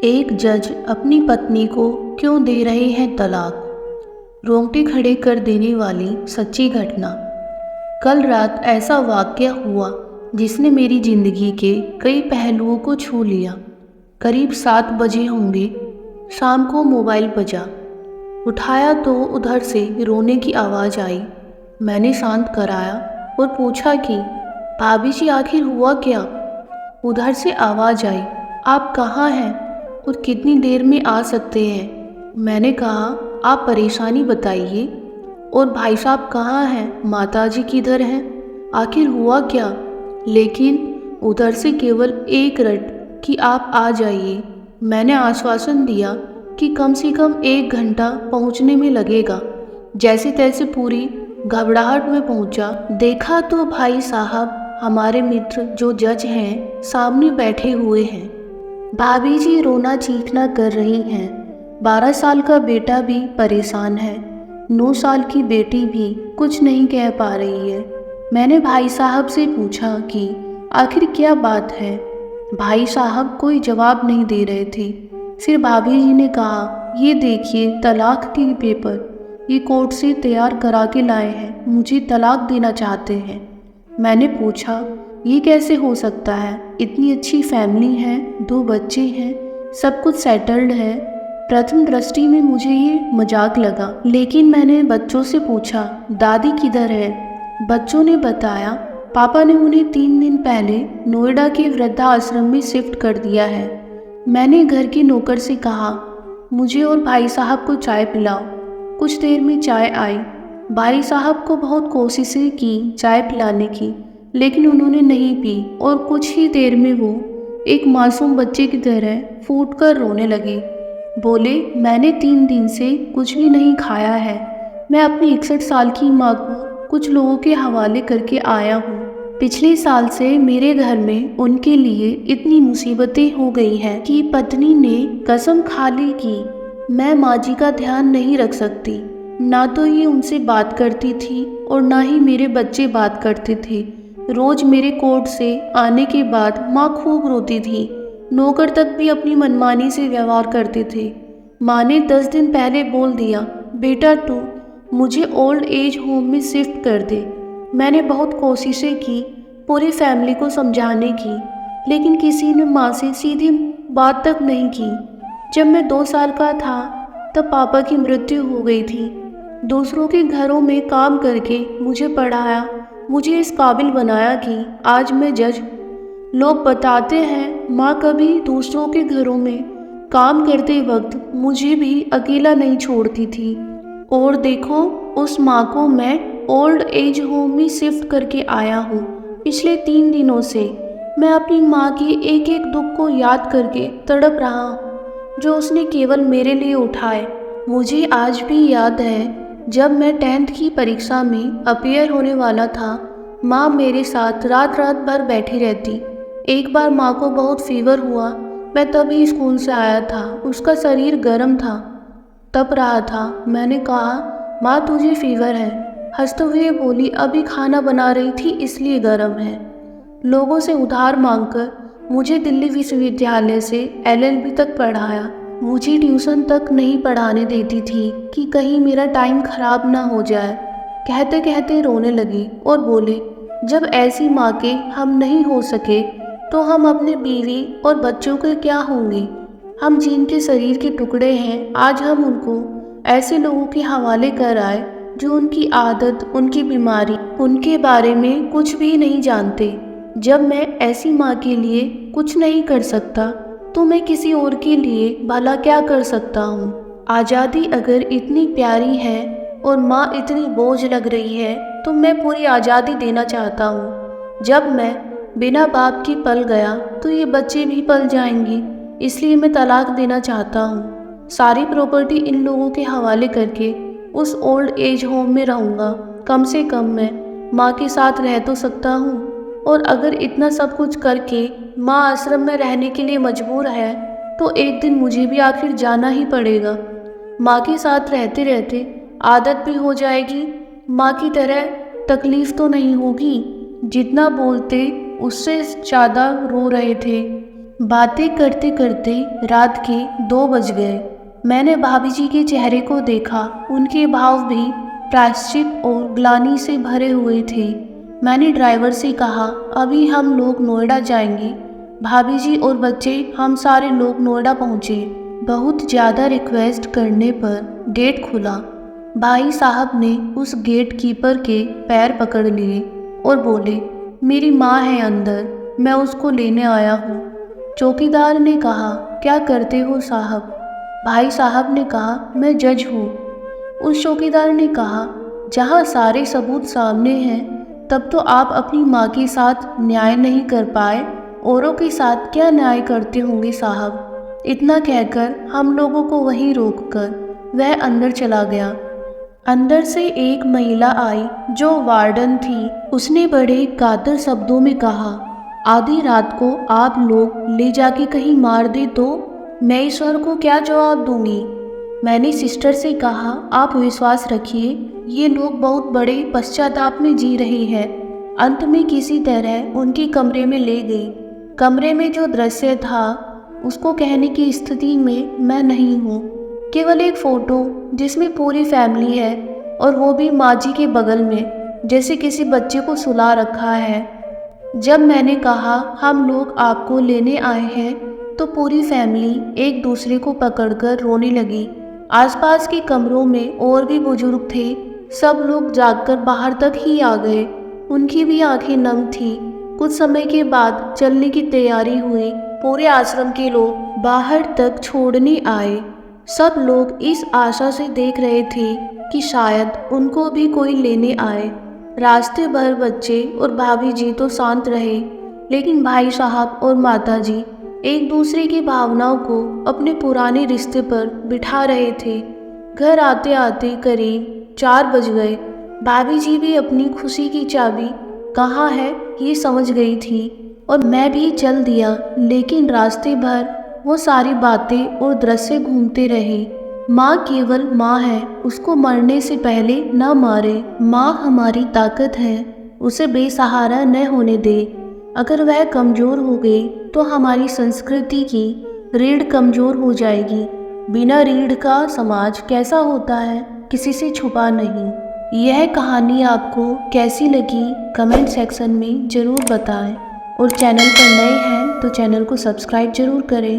एक जज अपनी पत्नी को क्यों दे रहे हैं तलाक। रोंगटे खड़े कर देने वाली सच्ची घटना। कल रात ऐसा वाक़या हुआ जिसने मेरी ज़िंदगी के कई पहलुओं को छू लिया। करीब 7 बजे होंगे। शाम को मोबाइल बजा। उठाया तो उधर से रोने की आवाज़ आई। मैंने शांत कराया और पूछा कि भाभी जी आखिर हुआ क्या। उधर से आवाज़ आई, आप कहाँ हैं और कितनी देर में आ सकते हैं। मैंने कहा, आप परेशानी बताइए। और भाई साहब कहाँ हैं, माताजी किधर हैं, आखिर हुआ क्या। लेकिन उधर से केवल एक रट कि आप आ जाइए। मैंने आश्वासन दिया कि कम से कम 1 घंटा पहुंचने में लगेगा। जैसे तैसे पूरी घबराहट में पहुंचा। देखा तो भाई साहब, हमारे मित्र जो जज हैं, सामने बैठे हुए हैं। भाभी जी रोना चीखना कर रही हैं। 12 साल का बेटा भी परेशान है। 9 साल की बेटी भी कुछ नहीं कह पा रही है। मैंने भाई साहब से पूछा कि आखिर क्या बात है। भाई साहब कोई जवाब नहीं दे रहे थे। फिर भाभी जी ने कहा, ये देखिए तलाक के पेपर, ये कोर्ट से तैयार करा के लाए हैं, मुझे तलाक देना चाहते हैं। मैंने पूछा, ये कैसे हो सकता है, इतनी अच्छी फैमिली है, 2 बच्चे हैं, सब कुछ सेटल्ड है। प्रथम दृष्टि में मुझे ये मजाक लगा, लेकिन मैंने बच्चों से पूछा, दादी किधर है। बच्चों ने बताया, पापा ने उन्हें 3 दिन पहले नोएडा के वृद्धाश्रम में शिफ्ट कर दिया है। मैंने घर के नौकर से कहा, मुझे और भाई साहब को चाय पिलाओ। कुछ देर में चाय आई। भाई साहब को बहुत कोशिशें की चाय पिलाने की, लेकिन उन्होंने नहीं पी और कुछ ही देर में वो एक मासूम बच्चे की तरह फूटकर रोने लगे। बोले, मैंने 3 दिन से कुछ भी नहीं खाया है। मैं अपनी 61 साल की माँ को कुछ लोगों के हवाले करके आया हूँ। पिछले साल से मेरे घर में उनके लिए इतनी मुसीबतें हो गई हैं कि पत्नी ने कसम खा ली कि मैं माँ जी का ध्यान नहीं रख सकती। ना तो ये उनसे बात करती थी और ना ही मेरे बच्चे बात करते थे। रोज मेरे कोर्ट से आने के बाद माँ खूब रोती थी। नौकर तक भी अपनी मनमानी से व्यवहार करते थे। माँ ने 10 दिन पहले बोल दिया, बेटा तू मुझे ओल्ड एज होम में शिफ्ट कर दे। मैंने बहुत कोशिशें की पूरी फैमिली को समझाने की, लेकिन किसी ने माँ से सीधी बात तक नहीं की। जब मैं 2 साल का था तब पापा की मृत्यु हो गई थी। दूसरों के घरों में काम करके मुझे पढ़ाया, मुझे इस काबिल बनाया कि आज मैं जज हूँ। लोग बताते हैं माँ कभी दूसरों के घरों में काम करते वक्त मुझे भी अकेला नहीं छोड़ती थी। और देखो, उस माँ को मैं ओल्ड एज होम में शिफ्ट करके आया हूँ। पिछले 3 दिनों से मैं अपनी माँ के एक एक दुख को याद करके तड़प रहा हूँ, जो उसने केवल मेरे लिए उठाए। मुझे आज भी याद है, जब मैं 10th की परीक्षा में अपीयर होने वाला था, माँ मेरे साथ रात रात भर बैठी रहती। एक बार माँ को बहुत फीवर हुआ। मैं तभी स्कूल से आया था, उसका शरीर गर्म था, तप रहा था। मैंने कहा, माँ तुझे फीवर है। हंसते हुए बोली, अभी खाना बना रही थी इसलिए गर्म है। लोगों से उधार मांगकर मुझे दिल्ली विश्वविद्यालय से LLB तक पढ़ाया। मुझे ट्यूशन तक नहीं पढ़ाने देती थी कि कहीं मेरा टाइम खराब ना हो जाए। कहते कहते रोने लगी और बोले, जब ऐसी माँ के हम नहीं हो सके तो हम अपने बीवी और बच्चों के क्या होंगे। हम जिनके शरीर के टुकड़े हैं, आज हम उनको ऐसे लोगों के हवाले कर आए जो उनकी आदत, उनकी बीमारी, उनके बारे में कुछ भी नहीं जानते। जब मैं ऐसी माँ के लिए कुछ नहीं कर सकता तो मैं किसी और के लिए भला क्या कर सकता हूँ। आज़ादी अगर इतनी प्यारी है और माँ इतनी बोझ लग रही है तो मैं पूरी आज़ादी देना चाहता हूँ। जब मैं बिना बाप के पल गया तो ये बच्चे भी पल जाएंगे, इसलिए मैं तलाक देना चाहता हूँ। सारी प्रॉपर्टी इन लोगों के हवाले करके उस ओल्ड एज होम में रहूँगा। कम से कम मैं माँ के साथ रह तो सकता हूँ। और अगर इतना सब कुछ करके माँ आश्रम में रहने के लिए मजबूर है तो एक दिन मुझे भी आखिर जाना ही पड़ेगा। माँ के साथ रहते रहते आदत भी हो जाएगी। माँ की तरह तकलीफ तो नहीं होगी। जितना बोलते उससे ज़्यादा रो रहे थे। बातें करते करते रात के 2 बज गए। मैंने भाभी जी के चेहरे को देखा। उनके भाव भी प्रायश्चित और ग्लानि से भरे हुए थे। मैंने ड्राइवर से कहा, अभी हम लोग नोएडा जाएंगे। भाभी जी और बच्चे, हम सारे लोग नोएडा पहुँचे। बहुत ज़्यादा रिक्वेस्ट करने पर गेट खुला। भाई साहब ने उस गेट कीपर के पैर पकड़ लिए और बोले, मेरी माँ है अंदर, मैं उसको लेने आया हूँ। चौकीदार ने कहा, क्या करते हो साहब? भाई साहब ने कहा, मैं जज हूँ। उस चौकीदार ने कहा, जहाँ सारे सबूत सामने हैं तब तो आप अपनी माँ के साथ न्याय नहीं कर पाए, औरों के साथ क्या न्याय करते होंगे साहब। इतना कहकर हम लोगों को वहीं रोककर वह अंदर चला गया। अंदर से एक महिला आई जो वार्डन थी। उसने बड़े कातर शब्दों में कहा, आधी रात को आप लोग ले जाके कहीं मार दे तो मैं ईश्वर को क्या जवाब दूंगी। मैंने सिस्टर से कहा, आप विश्वास रखिए, ये लोग बहुत बड़े पश्चाताप में जी रहे हैं। अंत में किसी तरह उनके कमरे में ले गई। कमरे में जो दृश्य था उसको कहने की स्थिति में मैं नहीं हूँ। केवल एक फ़ोटो जिसमें पूरी फैमिली है और वो भी माँ जी के बगल में, जैसे किसी बच्चे को सुला रखा है। जब मैंने कहा हम लोग आपको लेने आए हैं तो पूरी फैमिली एक दूसरे को पकड़कर रोने लगी। आसपास के कमरों में और भी बुजुर्ग थे। सब लोग जागकर बाहर तक ही आ गए। उनकी भी आंखें नम थी। कुछ समय के बाद चलने की तैयारी हुई। पूरे आश्रम के लोग बाहर तक छोड़ने आए। सब लोग इस आशा से देख रहे थे कि शायद उनको भी कोई लेने आए। रास्ते भर बच्चे और भाभी जी तो शांत रहे, लेकिन भाई साहब और माता जी एक दूसरे की भावनाओं को अपने पुराने रिश्ते पर बिठा रहे थे। घर आते आते करीब 4 बज गए। भाभी जी भी अपनी खुशी की चाबी कहाँ है ये समझ गई थी और मैं भी चल दिया, लेकिन रास्ते भर वो सारी बातें और दृश्य घूमते रहे। माँ केवल माँ है, उसको मरने से पहले न मारे। माँ हमारी ताकत है, उसे बेसहारा न होने दे। अगर वह कमज़ोर हो गई तो हमारी संस्कृति की रीढ़ कमज़ोर हो जाएगी। बिना रीढ़ का समाज कैसा होता है, किसी से छुपा नहीं। यह कहानी आपको कैसी लगी कमेंट सेक्शन में ज़रूर बताएं और चैनल पर नए हैं तो चैनल को सब्सक्राइब ज़रूर करें।